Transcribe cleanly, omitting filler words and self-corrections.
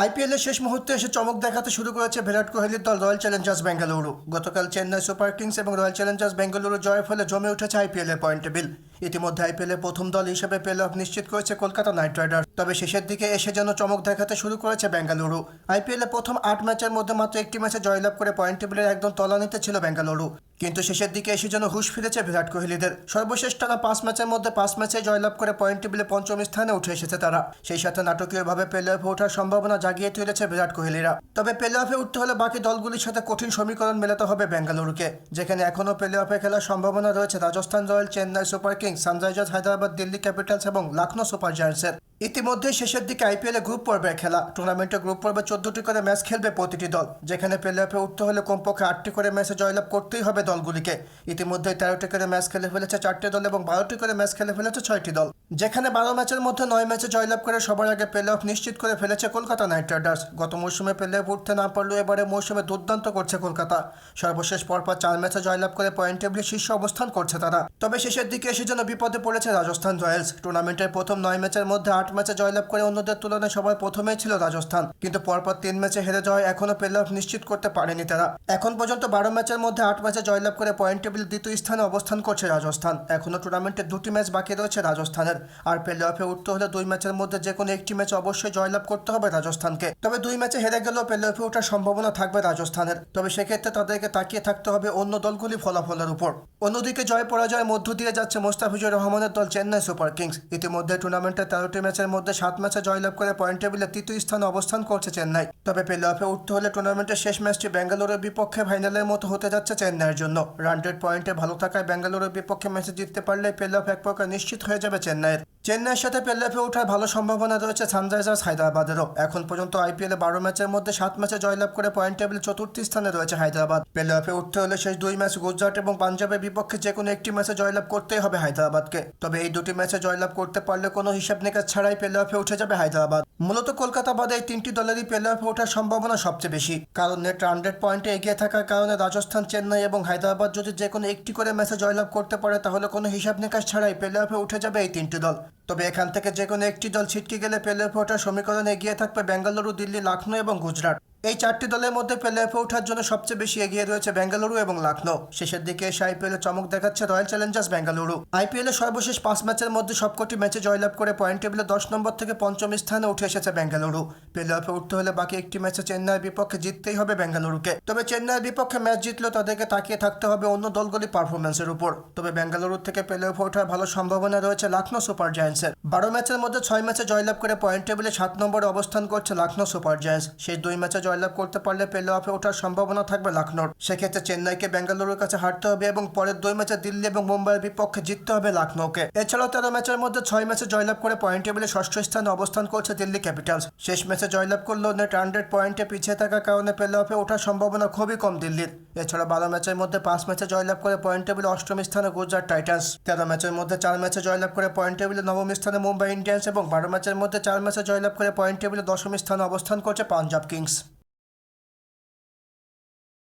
আইপিএলের শেষ মুহূর্তে এসে চমক দেখাতে শুরু করেছে বিরাট কোহলির দল রয়্যাল চ্যালেঞ্জার্স বেঙ্গালুরু। গতকাল চেন্নাই সুপার কিংস এবং রয়্যাল চ্যালেঞ্জার্স বেঙ্গালুরু জয়ের ফলে জমে উঠেছে আইপিএলের পয়েন্ট টেবিল। ইতিমধ্যে আইপিএলের প্রথম দল হিসেবে প্লে অফ নিশ্চিত করেছে কলকাতা নাইট রাইডার্স। তবে শেষের দিকে এসে যেন চমক দেখাতে শুরু করেছে বেঙ্গালুরু। আইপিএলের প্রথম 8 ম্যাচের মধ্যে মাত্র একটি ম্যাচে জয়লাভ করে পয়েন্ট টেবিলের একদম তলানিতে ছিল বেঙ্গালুরু। কিন্তু শেষের দিকে এসে যেন হুঁশ ফিরেছে বিরাট কোহলিদের। সর্বশেষ টানা 5 ম্যাচের মধ্যে 5 ম্যাচে জয়লাভ করে পয়েন্ট টেবিলে পঞ্চম স্থানে উঠে এসেছে তারা। সেই সাথে নাটকীয়ভাবে প্লে অফে ওঠার সম্ভাবনা জাগিয়ে তুলেছে বিরাট কোহলিরা। তবে প্লে অফে উঠতে হলে বাকি দলগুলির সাথে কঠিন সমীকরণ মেলাতে হবে বেঙ্গালুরুকে, যেখানে এখনও প্লে অফে খেলার সম্ভাবনা রয়েছে Rajasthan Royal, Chennai Super Kings, Sunrisers Hyderabad, Delhi Capitals এবং লখনৌ সুপার জায়ান্টসের। ইতিমধ্যে শেষের দিকে আইপিএলে গ্রুপ পর্বের খেলা। টুর্নামেন্টে গ্রুপ পর্বে 14টি করে ম্যাচ খেলবে প্রতিটি দল, যেখানে প্লে অফে উঠতে হলে কমপক্ষে 8টি করে ম্যাচে জয়লাভ করতেই হবে দলগুলিকে। ইতিমধ্যে 13টি করে ম্যাচ খেলে ফেলেছে 4টি দল এবং 12টি করে ম্যাচ খেলে ফেলেছে 6টি দল, যেখানে 12 ম্যাচের মধ্যে 9 ম্যাচে জয়লাভ করে সবার আগে প্লে অফ নিশ্চিত করে ফেলেছে কলকাতা নাইট রাইডার্স। গত মৌসুমে প্লে অফ উঠতে না পারলেও এবারে মৌসুমে দুর্দান্ত করছে কলকাতা। সর্বশেষ পরপর 4 ম্যাচে জয়লাভ করে পয়েন্ট টেবিলে শীর্ষ অবস্থান করছে তারা। তবে শেষের দিকে এসে যেন বিপদে পড়েছে রাজস্থান রয়্যালস। টুর্নামেন্টের প্রথম 9 ম্যাচের মধ্যে 8 ম্যাচে জয়লাভ করে অন্যদের তুলনায় সবার প্রথমেই ছিল রাজস্থান, কিন্তু পরপর 3 ম্যাচে হেরে যাওয়ায় এখনও প্লে অফ নিশ্চিত করতে পারেনি তারা। এখন পর্যন্ত 12 ম্যাচের মধ্যে 8 ম্যাচে জয়লাভ করে পয়েন্ট টেবিল দ্বিতীয় স্থানে অবস্থান করছে রাজস্থান। এখনও টুর্নামেন্টে 2টি ম্যাচ বাকি রয়েছে রাজস্থানের। আর প্লে অফে উঠতে হলে 2 ম্যাচের মধ্যে যে কোনো একটি ম্যাচে অবশ্যই জয়লাভ করতে হবে রাজস্থানকে। তবে 2 ম্যাচে হেরে গেলেও প্লে অফে ওঠার সম্ভাবনা থাকবে রাজস্থানের। তবে সেক্ষেত্রে তাদেরকে তাকিয়ে থাকতে হবে অন্য দলগুলি ফলাফলের উপর। অন্যদিকে জয় পরাজয়ের মধ্য দিয়ে যাচ্ছে মোস্তাফিজুর রহমানের দল চেন্নাই সুপার কিংস। ইতিমধ্যে টুর্নামেন্টে 13টি ম্যাচের মধ্যে 7 ম্যাচে জয়লাভ করে পয়েন্ট টেবিলে তৃতীয় স্থানে অবস্থান করছে চেন্নাই। তবে প্লে অফে উঠতে হলে টুর্নামেন্টের শেষ ম্যাচটি বেঙ্গালুরুর বিপক্ষে ফাইনালের মতো হতে যাচ্ছে চেন্নাইয়ের জন্য। রান রেট পয়েন্টে ভালো থাকায় বেঙ্গালুরুর বিপক্ষে ম্যাচে জিততে পারলে প্লে অফ এক প্রকার নিশ্চিত হয়ে যাবে চেন্নাইয়ের। চেন্নাইয়ের সাথে প্লে অফে ওঠার ভালো সম্ভাবনা রয়েছে সানরাইজার্স হায়দ্রাবাদেরও। এখন পর্যন্ত আইপিএলে 12 ম্যাচের মধ্যে 7 ম্যাচে জয়লাভ করে পয়েন্ট টেবিল চতুর্থ স্থানে রয়েছে হায়দ্রাবাদ। প্লে অফে উঠতে হলে শেষ 2 ম্যাচ গুজরাট এবং পাঞ্জাবের বিপক্ষে যে কোনো একটি ম্যাচে জয়লাভ করতেই হবে হায়দ্রাবাদকে। তবে এই দুটি ম্যাচে জয়লাভ করতে পারলে কোনো হিসাব নিকাশ ছাড়াই প্লে অফে উঠে যাবে হায়দ্রাবাদ। মূলত কলকাতা বাদে এই 3টি দলেরই প্লে অফে ওঠার সম্ভাবনা সবচেয়ে বেশি, কারণ নেট রান রেট পয়েন্টে এগিয়ে থাকার কারণে রাজস্থান, চেন্নাই এবং হায়দ্রাবাদ যদি যে কোনো একটি করে ম্যাচে জয়লাভ করতে পারে তাহলে কোনো হিসাব নিকাশ ছাড়াই প্লে অফে উঠে যাবে এই 3টি দল। তবে এখান থেকে যে কোনো একটি দল ছিটকে গেলে প্লে অফে ওঠার সমীকরণে এগিয়ে থাকবে বেঙ্গালুরু, দিল্লি, লখনৌ এবং গুজরাট। এই 4টি দলের মধ্যে প্লে অফে ওঠার জন্য সবচেয়ে বেশি এগিয়ে রয়েছে বেঙ্গালুরু এবং লখনৌ। শেষের দিকে এসে আইপিএলে চমক দেখাচ্ছে রয়্যাল চ্যালেঞ্জার্স বেঙ্গালুরু। আইপিএলের সর্বশেষ 5 ম্যাচের মধ্যে সবকটি ম্যাচে জয়লাভ করে পয়েন্ট টেবিলে 10 নম্বর থেকে 5ম স্থানে উঠে এসেছে বেঙ্গালুরু। প্লে অফে উঠতে হলে বাকি একটি ম্যাচে চেন্নাইয়ের বিপক্ষে জিততেই হবে বেঙ্গালুরুকে। তবে চেন্নাইয়ের বিপক্ষে ম্যাচ জিতলেও তাদেরকে তাকিয়ে থাকতে হবে অন্য দলগুলির পারফরম্যান্সের উপর। তবে বেঙ্গালুরু থেকে প্লে অফে ওঠার ভালো সম্ভাবনা রয়েছে লখনৌ সুপার জায়ান্টসের। 12 ম্যাচের মধ্যে 6 ম্যাচে জয়লাভ করে পয়েন্ট টেবিলে 7 নম্বরে অবস্থান করছে লখনৌ সুপার জায়ান্টস। সেই 2 ম্যাচে জয়লাভ করতে পারলে প্লে অফে ওঠার সম্ভাবনা থাকবে লখনৌর। সেক্ষেত্রে চেন্নাইকে বেঙ্গালুরুর কাছে হারতে হবে এবং পরের 2 ম্যাচে দিল্লি এবং মুম্বাইয়ের বিপক্ষে জিততে হবে লখনৌকে। এছাড়াও 13 ম্যাচের মধ্যে 6 ম্যাচে জয়লাভ করে পয়েন্ট টেবিলে 6ষ্ঠ স্থানে অবস্থান করছে দিল্লি ক্যাপিটালস। শেষ ম্যাচে জয়লাভ করলেও নেট রান রেট পয়েন্টে পিছিয়ে থাকার কারণে প্লে অফে ওঠার সম্ভাবনা খুবই কম দিল্লির। এছাড়া 12 ম্যাচের মধ্যে 5 ম্যাচে জয়লাভ করে পয়েন্ট টেবিলে 8ম স্থানে গুজরাট টাইটান্স। 13 ম্যাচের মধ্যে 4 ম্যাচে জয়লাভ করে পয়েন্ট টেবিলে 9ম স্থানে মুম্বাই ইন্ডিয়ান্স এবং 12 ম্যাচের মধ্যে 4 ম্যাচে জয়লাভ করে পয়েন্ট টেবিলে 10ম স্থানে অবস্থান করছে পাঞ্জাব কিংস।